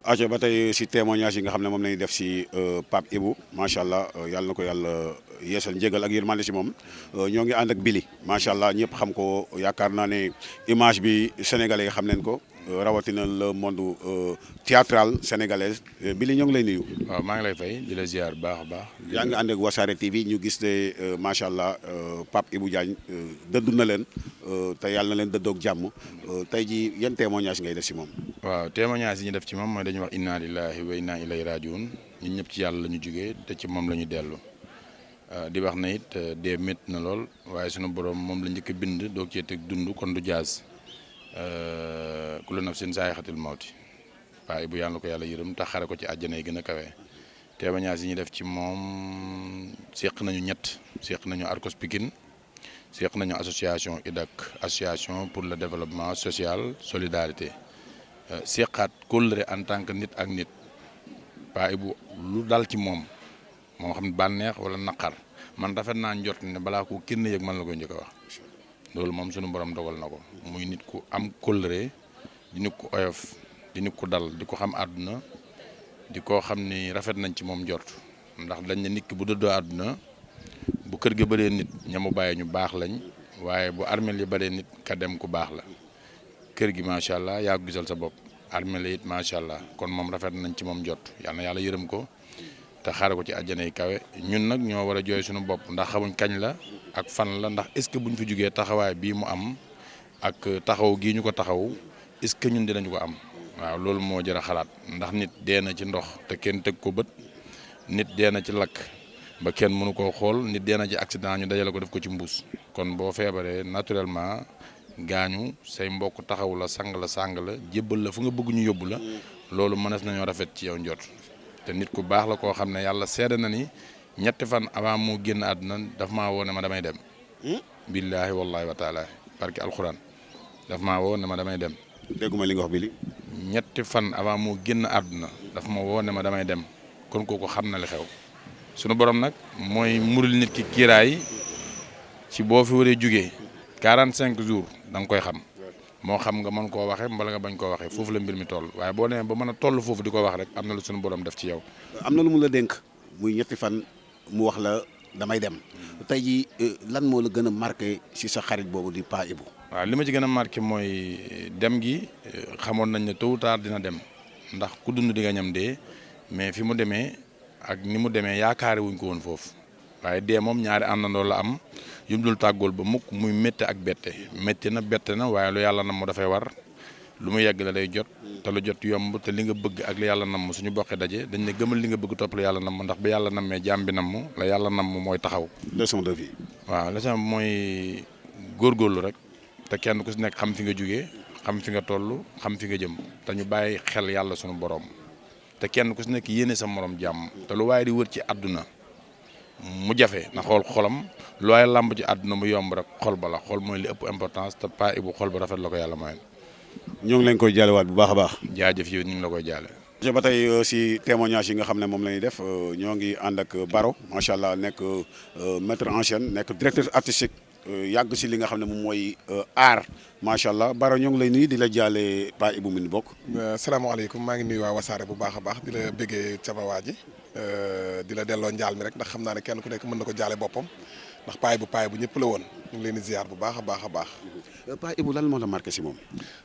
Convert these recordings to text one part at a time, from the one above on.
aco ba tey si témoignage yi nga xam ne moom lañuy def si Pape Ibou macha allah yàlla na ko yàlla yeesal njégal ak yërmande si moom ñoo ngi ànd ak Billy macha allah ñëpp xam ko yaakaar naa ne image bi sénégalais yi xam nañ ko rawatina le monde théâtral sénégalaise Billy ñoo ngi lay nuyu. waaw maa ngi lay fay di la ziar bu baax a baax. yaa ngi ànd ak Wassare TV ñu gis ne macha allah Pape Ibou Diagne dëddu na leen te yàlla na leen dëddoog jàmm tey ji yan témoignage ngay def si moom. waaw témoignage yi ñu def ci moom mooy dañuy wax inna lillahi wa inna ilayhi rajiun ñun ñëpp ci yàlla la ñu jugee te ci moom la ñu dellu di wax na it dee métti na lool waaye sunu borom moom la njëkk a bind doog cee teg dund kon du jaaz kullu nafsin zaa'iqatul mawti waaye bu yàlla ko yàlla yërëm te xare ko ci àjjana yi gën a kawe témoignage yi ñu def ci moom seq nañu seq nañu Arcos Pikine seq nañu association IDAC association pour le développement social solidarité seqaat kóllëre en tant que nit ak nit Pape Ibou lu dal ci moom moo xam ne bànneex wala naqar man rafet naa njort ne balaa ko kenn yëg man la koy njëkk a wax loolu moom sunu borom dogal na ko muy nit ku am kóllëre di nit ku oyof di nit ku dal di ko xam àdduna di ko xam ni rafet nañ ci moom njort ndax dañ ne nit ki bu dëddoo àdduna bu kër gi bëree nit ñamu bàyyi ñu baax lañ waaye bu armeel yi bëree nit ka dem ku baax la kër gi macha allah yaa ko gisal sa bopp armeel it macha allah kon moom rafet nañ ci moom jot yal na yàlla yërëm ko te xaare ko ci àjjana yi kawe ñun nag ñoo war a jooy suñu bopp ndax xamuñ kañ la ak fan la ndax est-ce que buñ fi jugee taxawaay bii mu am ak taxaw gii ñu ko taxaw est-ce que ñun dinañ ko am waaw loolu moo jar a xalaat ndax nit dee na ci ndox te kenn teg ko bët nit dee na ci lakk ba kenn mënu koo xool nit dee na ci accident ñu dajale ko def ko ci mbuus kon boo feebaree naturellement gaañu say mbokk taxaw la sàng la jébbal la fu nga bëgg ñu yóbbu la loolu mënees nañoo rafet ci yow njot te nit ku baax la koo xam ne yàlla seede na ni ñetti fan avant moo génn àdduna daf maa woo ne ma damay dem. billaahi wallaahi wa taala barki alxuraan daf maa woo ne ma damay dem. dégguma li nga wax Billy. ñetti fan avant moo génn àdduna daf ma woo ne ma damay dem kon kooku xam na li xew sunu borom nag mooy muril nit ki kiiraay ci boo fi waree jugee 45 jours da nga koy xam moo xam nga mën koo waxee mbala nga bañ koo waxee foofu la mbir mi toll waaye boo demee ba mën a toll foofu di ko wax rek am na lu sunu borom def ci yow. am na lu mu la dénk muy ñetti fan mu wax la damay dem tey ji lan moo la gën a marqué ci sa xarit boobu di Pape Ibou. waaw li ma ci gën a marqué mooy dem gi xamoon nañ ne tôt ou tard dina dem ndax ku dund di nga ñam dee mais fi mu demee ak ni mu demee yaakaare wuñ ko woon foofu waaye dee moom ñaari àndandoo la am yum dul tàggool ba mukk muy métti ak bette métti na bette na waaye lu yàlla nam mu dafay war lu mu yegg la day jot te lu jot yomb te li nga bëgg ak li yàlla nam suñu bokkee daje dañ ne gëmal li nga bëgg topp la yàlla nam ndax bi yàlla nammee jaam bi nam la yàlla nam mooy taxaw. leçon de vie. waaw leçon mooy góorgóorlu rek te kenn ku si nekk xam fi nga jugee xam fi nga toll xam fi nga jëm te ñu bàyyi xel yàlla suñu borom te kenn ku si nekk yéene sa morom jàmm te lu waaye di wër ci àdduna mu jafe na xool xolam lu waaye làmb ci àdduna mu yomb rek xol ba la xol mooy li ëpp importance te Pape Ibou xol ba rafet la ko yàlla mayoon. ñoo ngi leen koy jaalewaat bu baax a baax. jaajëf yow ñu ngi la koy jaale. ba tey si témoignage yi nga xam ne moom la ñuy def ñoo ngi ànd ak Baro macha allah nekk maître en scène nekk directeur artistique yàgg si li nga xam ne moom mooy art macha allah Baro ñoo ngi lay nuyu di la jaale Pape Ibou mi bokk. salaamaaleykum maa ngi nuyu waa Wassare bu baax a baax di la bëggee sama waa ji di la delloo njaal mi rek ndax xam naa ne kenn ku nekk mën na ko jaale boppam ndax Pape Ibou ñëpp la woon ñu ngi leen di ziar bu baax a baax a baax. Pape Ibou lan moo la marqué si moom.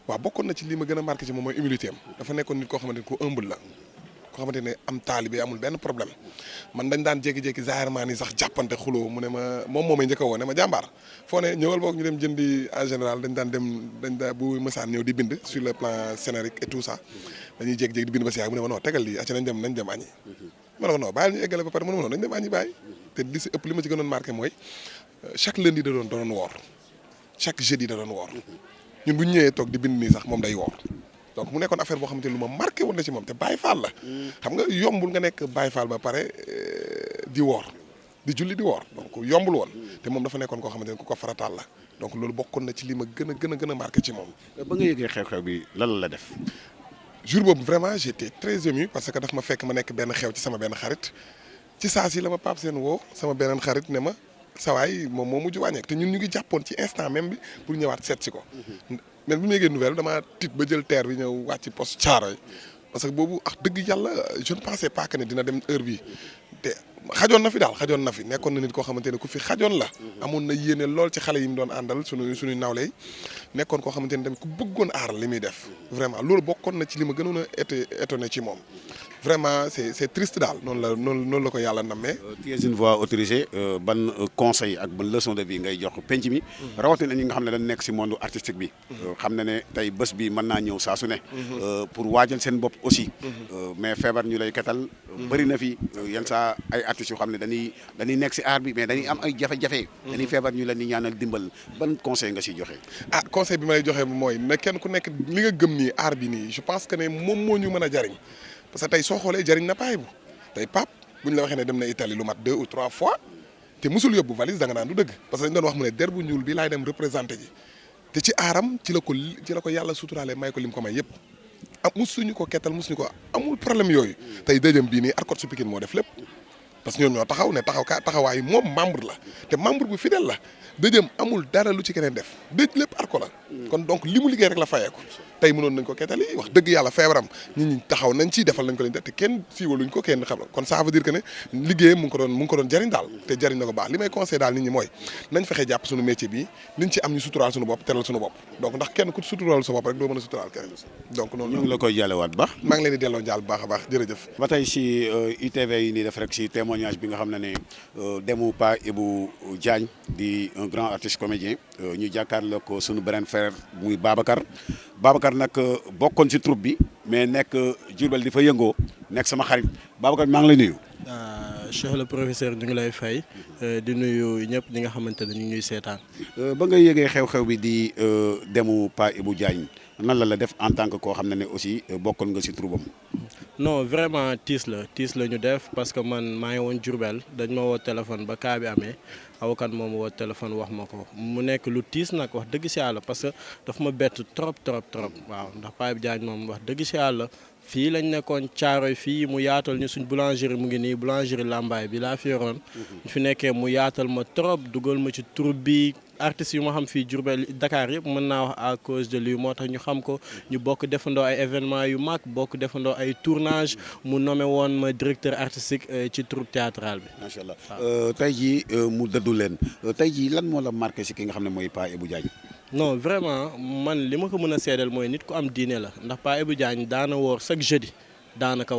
waaw bokkoon na ci li ma gën a marqué ci moom mooy humilité am dafa nekkoon nit koo xamante ne ku humble la koo xamante ne am taalibe amul benn problème man dañ daan jékki-jékki zaahirement ni sax jàppante xuloo mu ne ma moom moo may njëkk a woo ne ma jàmbaar foo ne ñëwal boog ñu dem jëndi en général dañ daan bu mësaan ñëw di bind sur le plan scénarique et tout ça dañuy jékki-jékki di bind ba si yàgg mu ne ma non tegal lii acca nañ dem añi ma ne ko non bàyyil ñu eggale ba pare mu ne ma non nañ dem añi bàyyi te li si ëpp li ma ci gënoon marqué mooy chaque lundi da doon woor chaque jeudi da doon woor ñun bu ñu ñëwee toog di bind nii sax moom day woor donc mu nekkoon affaire boo xamante ni lu ma marqué woon na ci moom te Baye Fall la xam nga yombul nga nekk Baye Fall ba pare di woor di julli di woor donc yombul woon te moom dafa nekkoon koo xamante ni ku ko farataal la donc loolu bokkoon na ci li ma gën a marqué ci moom. ba nga yëgee xew-xew bi lan la def. jour boobu vraiment j'étais très ému parce que daf ma fekk ma nekk benn xew ci sama benn xarit ci saa si la ma Pape Sène woo sama beneen xarit ne ma sawaay moom moo mujj wàññeeku te ñun ñu ngi jàppoon ci instant même bi pour ñëwaat seet si ko. mais bu ñu yëgee nouvelle damaa tiit ba jël terre bi ñëw wàcc poste Thiaroye parce que boobu ak dëgg yàlla je ne pensais pas que ne dina dem heure bi te xajoon na fi daal xajoon na fi nekkoon na nit koo xamante ne ku fi xajoon la. amoon na yéene lool ci xale yi mu doon àndal suñuy nawle yi nekkoon koo xamante ne tamit ku bëggoon aar li muy def vraiment loolu bokkoon na ci li ma gënoon a étonné ci moom. vraiment c'est triste daal noonu la ko yàlla nammee. tu es une voix autorisée ban conseil ak ban leçon de vie ngay jox penc mi. rawatina ñi nga xam ne dañ nekk si monde artistique bi. xam na ne tey bés bi mën naa ñëw saa su ne. pour waajal seen bopp aussi. mais feebar ñu lay ketal. bëri na fi yenn saa ay artistes yoo xam ne dañuy nekk si art bi mais dañuy am ay jafe-jafe. dañuy feebar ñu leen di ñaanal dimbal ban conseil nga siy joxe. conseil bi ma lay joxe mooy ne kenn ku nekk li nga gëm nii art bi nii je pense que ne moom moo ñu mën a jariñ. parce que tey soo xoolee jëriñ na paay bu tey Pape bu ñu la waxee ne dem na Italie lu mat 2 ou 3 fois te musul yóbbu valise da nga naan du dëgg parce que dañu doon wax mu ne der bu ñuul bi laay dem représenté ji te ci aaram ci la ko yàlla suturaale may ko lim ko may yëpp musuñu ko kettal musuñu ko amul problème yooyu tey deuxième bii nii Arcot su Pikine moo def lépp parce que ñoom ñoo taxaw ne taxawaayu moom membre la te membre bu fidèle la deuxième amul dara lu ci keneen def lépp Arcot la kon donc li mu liggéey rek la fayeeku tey mënoon nañ ko kettali wax dëgg yàlla feebaram nit ñi taxaw nañ ci defal nañ ko lañ def te kenn siiwaluñ ko kenn xam kon ça veut dire que ne liggéeyam mu ngi ko doon jariñ daal te jariñ na ko baax li may conseil daal nit ñi mooy nañ fexe jàpp suñu métier bi liñ ci am ñu suturaal suñu bopp teral suñu bopp donc ndax kenn ku suturaal sa bopp rek doo mën a suturaal kenn donc noonu ñu ngi la koy jàllewaat baax maa ngi leen di delloo njaal bu baax a baax jërëjëf ba tey si ITV yi nii def rek si témoignage bi nga xam ne demu Pa Ibou Diagne di un grand artiste comédien ñu jàkkaarloo ko suñu beneen frère muy Babacar nag bokkoon si troupe bi mais nekk Diourbel di fa yëngoo nekk sama xarit Babacar maa ngi lay nuyu. Cheikh le professeur ñu ngi lay fay di nuyu ñëpp ñi nga xamante ne ñu ngi ñuy seetaan. ba nga yëgee xew-xew bi di demu Pa Ibou Diagne nan la def en tant que koo xam ne aussi bokkoon nga si troupe am. non vraiment tiis la ñu def parce que man maa ngi woon Diourbel dañ ma woo téléphone ba kaa bi amee awakan moom woo téléphone wax ma ko mu nekk lu tiis nag wax dëgg si yàlla parce que daf ma bett trop waaw ndax Pa Ibou Diagne moom wax dëgg si yàlla fii lañ nekkoon Caaroy fii mu yaatal ñu suñ boulangerie mu ngi nii boulangerie Lambaye bi laa fi yoroon ñu fi nekkee mu yaatal ma trop dugal ma ci troupe bi artistes yu ma xam fii Diourbel Dakar yëpp mën naa wax à cause de lui moo tax ñu xam ko ñu bokk defandoo ay événements yu mag bokk defandoo ay tournage mu nommé woon ma directeur artistique ci troupe théâtrale bi. macha allah tey jii mu dëddu leen tey jii lan moo la marqué si ki nga xam ne mooy Pa Ibou Diagne. non vraiment man li ma ko mën a seedeel mooy nit ku am diine la ndax Pa Ibou Diagne daana woor chaque jeudi. daanaka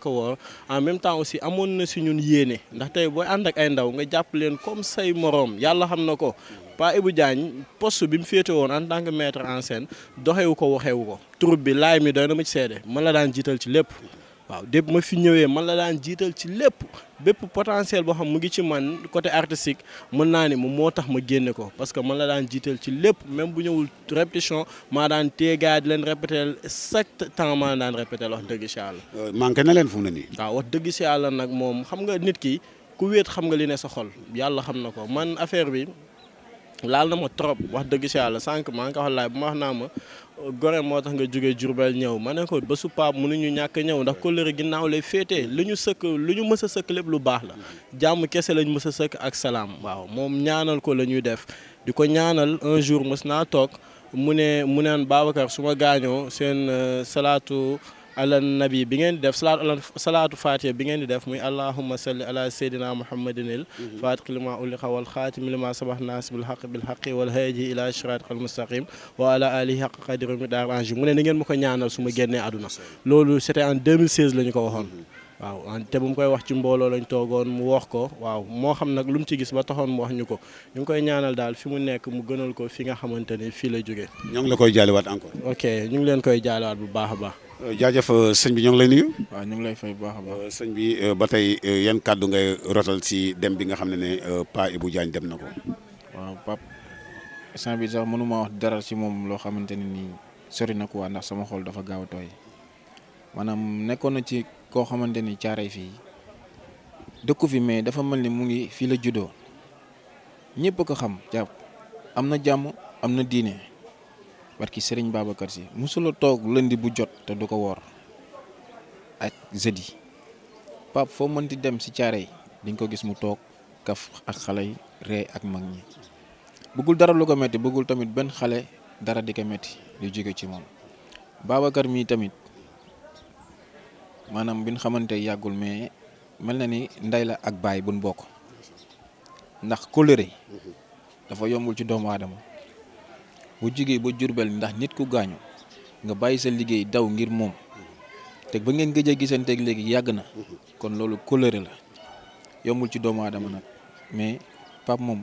woor en même temps aussi amoon na si ñun yéene ndax tey booy ànd ak ay ndaw nga jàpp leen comme say moroom yàlla xam na ko Pa Ibou Diagne poste bi mu féete woon en tant que maître en scène doxewu ko waxewu ko troupe bi laay mi doy na ma ci seede man la daan jiital ci lépp waaw dépp ma fi ñëwee man la daan jiital ci lépp bépp potentiel boo xam mu ngi ci man côté artistique mën naa ni moom moo tax ma génne ko parce que man la daan jiital ci lépp même bu ñëwul répétition maa daan téegaay di leen répéter chaque temps maa daan répéter wax dëgg si yàlla. manqué na leen fu mu ne nii. waaw wax dëgg si yàlla nag moom xam nga nit ki ku wéet xam nga li ne sa xol yàlla xam na ko man affaire bi laal na ma trop wax dëgg si yàlla sànq maa ngi ko wax laay bu ma wax naa ma gore moo tax nga jógee Diourbel ñëw ma ne ko ba su Pape mënuñu ñàkk ñëw ndax kóllëre ginnaaw lay féetee lu ñu mës a sëkk lépp lu baax la jàmm kese lañ mës a sëkk ak salaam waaw moom ñaanal ko la ñuy def di ko ñaanal un jour mës naa toog mu neen Babacar su ma gaañoo seen salaatu ala nabi bi ngeen di def salaatu fatiha bi ngeen di def muy allahumma salli ala sayyidina muhammadinil fatihi lima uliqa wal xaatimi lima sabax naas bil xaqi wal haadi ila siratikal mustaqim wa ala alihi haqqa qadri miqdaar mu ne ni ngeen ma ko ñaanal su ma génnee àdduna loolu c'était en 2016 la ñu ko waxoon waaw te bu mu koy wax ci mbooloo lañ toogoon mu wax ko waaw moo xam nag lu mu ci gis ba taxoon mu wax ñu ko ñu ngi koy ñaanal daal fi mu nekk mu gënal ko fi nga xamante ni fii la jógee. ñoo ngi la koy jaalewaat encore. ok ñu ngi leen koy jaalewaat bu baax a baax. jaajëf sëñ bi ñoo ngi lay nuyu. waaw ñu ngi lay fay bu baax a baax. sëñ bi ba tey yan kàddu ngay rotal si dem bi nga xam ne Pa Ibou Diagne dem na ko. waaw Pape instant bi sax mënuma wax dara si moom loo xamante ne nii sori na ko waa ndax sama xol dafa gaaw a tooy maanaam nekkoon na ci koo xamante ni caaray fii dëkku fi mais dafa mel ni mu ngi fii la juddoo ñëpp a ko xam jàpp am na jàmm am na diine. barki Serigne Babacar Sy musula toog lundi bu jot te du ko woor ak jeudi Pape foo mënti dem si caare yi di nga ko gis mu toog kaf ak xale yi ree ak mag ñi bëggul dara lu ko metti bëggul tamit benn xale dara di ko metti di jóge ci moom Babacar mii tamit maanaam bi ñu xamante yàggul mais mel na ni ndey la ak baay buñ bokk ndax kóllëre dafa yombul ci doomu aadama bu jugee ba Jurbel ndax nit ku gaañu nga bàyyi sa liggéey daw ngir moom te ba ngeen gëj a gisanteeg léegi yàgg na kon loolu kóllëre la yombul ci doomu aadama nag mais Pape moom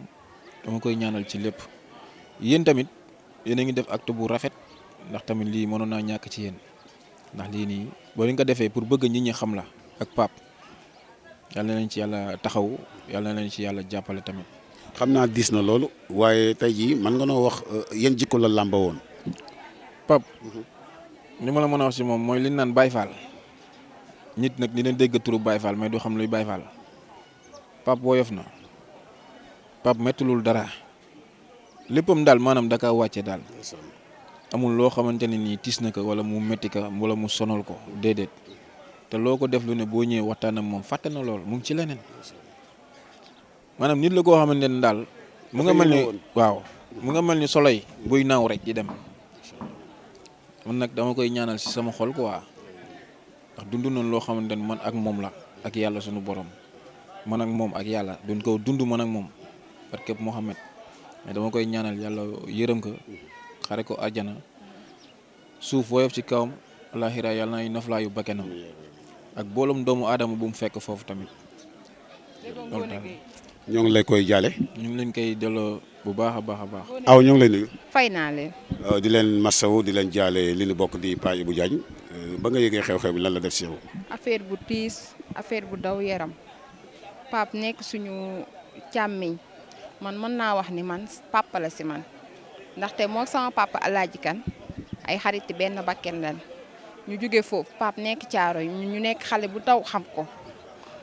dama koy ñaanal ci lépp yéen tamit yéen a ngi def acte bu rafet ndax tamit lii mënoon naa ñàkk ci yéen ndax lii nii boo leen ko defee pour bëgg nit ñi xam la ak Pape yal na leen ci yàlla taxaw yal na leen ci yàlla jàppale tamit. xam naa diis na loolu waaye tey jii man nga noo wax yan jikko la làmba woon. Pape li ma la mën a wax ci moom mooy li ñu naan Baye Fall nit nag dina dégg turu Baye Fall mais du xam luy Baye Fall Pape woyof na Pape mettulul dara léppam daal maanaam da kaa wàcce daal amul loo xamante ne nii tiis na ko wala mu metti ko wala mu sonal ko déedéet te loo ko def lu ne boo ñëwee waxtaan ak moom fàtte na lool mu ngi ci leneen maanaam nit la koo xamante ne daal mu nga mel ni waaw mu nga mel ni soloy buy naaw rek di dem man nag dama koy ñaanal ci sama xol quoi ndax dund nañ loo xamante ne man ak moom la ak yàlla sunu borom man ak moom ak yàlla duñ ko dund man ak moom parce que Mohamed mais dama koy ñaanal yàlla yërëm ko xare ko àjjana suuf woyof ci kawam alaxira yàlla nay naflaayu bakkenam ak boolum doomu aadama bu mu fekk foofu tamit loolu daal ñoo ngi lay koy jaale. ñu ngi leen koy delloo bu baax a baax a baax. aw ñoo ngi lay nuyu. fay naa leen. di leen masawu di leen jaale li ñu bokk di Pape Ibou Diagne ba nga yëgee xew-xew bi lan la def si yow. affaire bu tiis affaire bu daw yaram Pape nekk suñu càmmiñ man mën naa wax ni man papa la si man ndaxte moo sama papa Alaaji Kan ay xariti benn bakken lan ñu jóge foofu Pape nekk caaro ñu nekk xale bu taw xam ko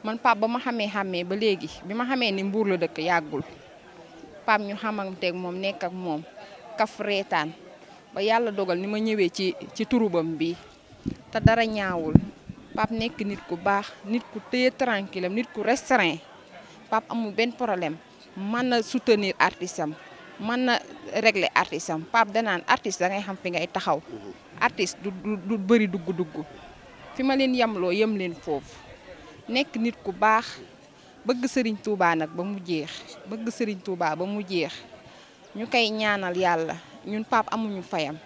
man Pape ba ma xàmmee ba léegi bi ma xamee ni Mbuur la dëkk yàggul Pape ñu xamanteeg moom nekk ak moom kaf reetaan ba yàlla dogal ni ma ñëwee ci turubam bi te dara ñaawul Pape nekk nit ku baax nit ku téye tranquille nit ku restreint Pape amul benn problème mën na soutenir artiste am mën na régler artiste am Pape danaan artiste da ngay xam fi ngay taxaw artiste du bëri dugg fi ma leen yemloo yem leen foofu nekk nit ku baax bëgg Serigne Touba nag ba mu jeex bëgg Serigne Touba ba mu jeex ñu koy ñaanal yàlla ñun Pape amuñu fayam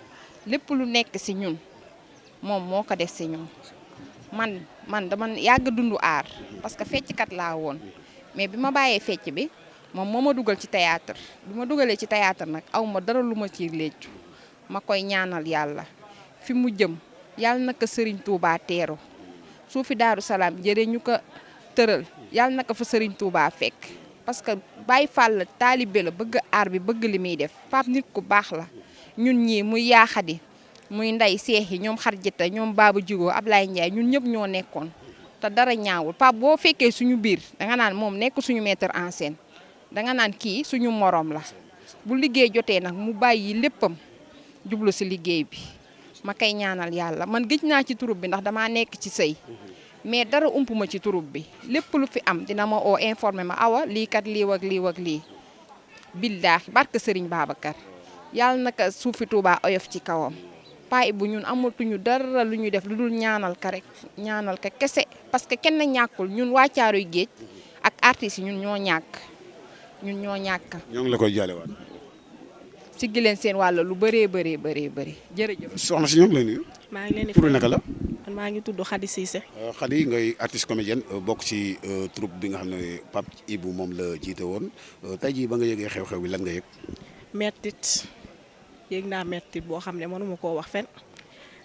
lépp lu nekk ci ñun moom moo ko def ci ñun man dama yàgg dundu aar parce que fecckat laa woon mais bi ma bàyyee fecc bi moom moo ma dugal ci théâtre bi ma dugalee ci théâtre nag aw ma dara lu ma ciy léccu ma koy ñaanal yàlla fi mu jëm yàlla na ko Serigne Touba teeru suufi Daaru Salaam jëree ñu ko tëral yàlla na ko fa Serigne Touba fekk parce que Baye Fall la taalibe la bëgg aar bi bëgg li muy def Pape nit ku baax la ñun ñii muy yaaxadi muy nday seex yi ñoom xarjita ñoom Baba Jigo Ablaye Ndiaye ñun ñëpp ñoo nekkoon te dara ñaawul Pape boo fekkee suñu biir danga naan moom nekk suñu metteur en scène danga naan kii suñu morom la bu liggéey jotee nag mu bàyyi léppam jublu si liggéey bi ma koy ñaanal yàlla man gëj naa ci turub bi ndax damaa nekk ci sëy mais dara ump ma ci turub bi lépp lu fi am dina ma oo informé ma awa lii kat lii wak lii wak lii billaahi barke Serigne Babacar yàlla naka suufi Touba oyof ci kawam Pape Ibou ñun amatuñu dara lu ñu def lu dul ñaanal ka rek ñaanal ka kese parce que kenn ñàkkul ñun waa Caaroy Géej ak artistes yi ñun ñoo ñàkk ñoo ngi la koy jaale waat. siggi leen seen wàll lu bëree jërëjëf. soxna si ñoo ngi lay nuyu. maa ngi leen di tur naka la. man maa ngi tudd Khady Cissé. Khady ngay artiste comédienne bokk ci troupe bi nga xam ne Pape Ibou moom la jiite woon tey jii ba nga yëgee xew-xew bi lan nga yëg. mettit yëg naa mettit boo xam ne mënuma koo wax fen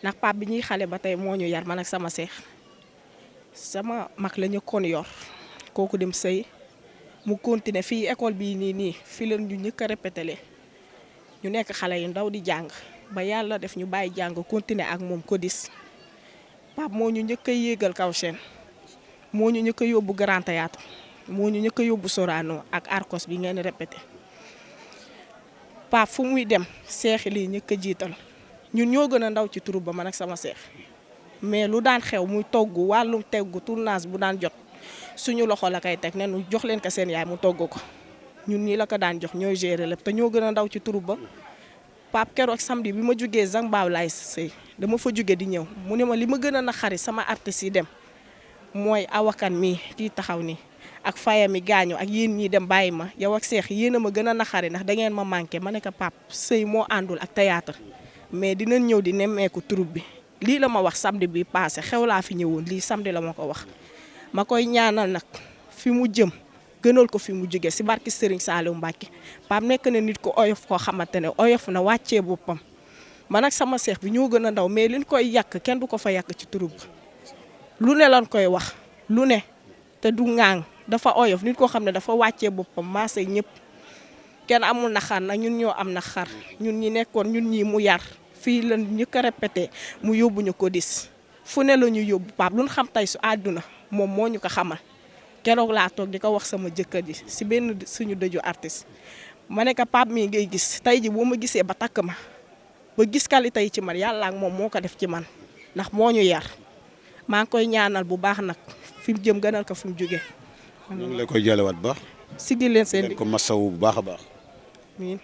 ndax Pape bi ñuy xale ba tey moo ñu yar man ak sama seex sama mag la ñëkkoon yor kooku dem sëy mu continuer fii école bii nii fii la ñu ñëkk a répété ñu nekk xale yu ndaw di jàng ba yàlla def ñu bàyyi jàng continuer ak moom Codis Pape moo ñu njëkk a yéegal kaw chaîne moo ñu njëkk a yóbbu Grand Théâtre moo ñu njëkk a yóbbu Sorano ak Arcos bi ngeen répété Pape fu muy dem seexi lii njëkk a jiital ñun ñoo gën a ndaw ci troupe ba man ak sama seex mais lu daan xew muy togg wàllum teggu tournage bu daan jot suñu loxo la koy teg ne nu jox leen ko seen yaay mu togg ko ñun ñii la ko daan jox ñooy gérer lépp te ñoo gën a ndaw ci troupe ba Pape keroog samedi bi ma jógee Zang Baaw laay sëy dama fa jóge di ñëw mu ne ma li ma gën a naqari sama artistes yi dem mooy awakan mi kii taxaw nii ak faya mi gaañu ak yéen ñii dem bàyyi ma yow ak seex yéen a ma gën a naxari ndax da ngeen ma manqué ma ne ko pap sëy moo àndul ak théâtre mais dinañ ñëw di nemmeeku troupe bi lii la ma wax samedi bi passé xew laa fi ñëwoon lii samedi la ma ko wax ma koy ñaanal nag fi mu jëm gënal ko fi mu jóge si barki Serigne Saliou Mbacke Pape nekk na nit ko oyof koo xamante ne oyof na wàccee boppam man ak sama seex bi ñoo gën a ndaw mais liñ koy yàq kenn du ko fa yàq ci troupe bi lu ne lan koy wax lu ne te du ŋaang dafa oyof nit koo xam ne dafa wàccee boppam maasay ñëpp kenn amul naxar nag ñun ñoo am naxar ñun ñi nekkoon ñun ñi mu yar fii la ñu ko répété mu yóbbu ñu ko dis fu ne la ñu yóbbu Pape lu ñu xam tey su àdduna moom moo ñu ko xamal keroog laa toog di ko wax sama jëkkër ji si benn suñu dëju artiste ma ne ko Pape mii ngay gis tey ji boo ma gisee ba takk ma ba gis qualité yi ci man yàlla ak moom moo ko def ci man ndax moo ñu yar maa ngi koy ñaanal bu baax nag fi mu jëm gënal ko fi mu jógee. ñu ngi lay koy jëlewaat baax. sigil leen seen ko masawu bu baax a baax. amiin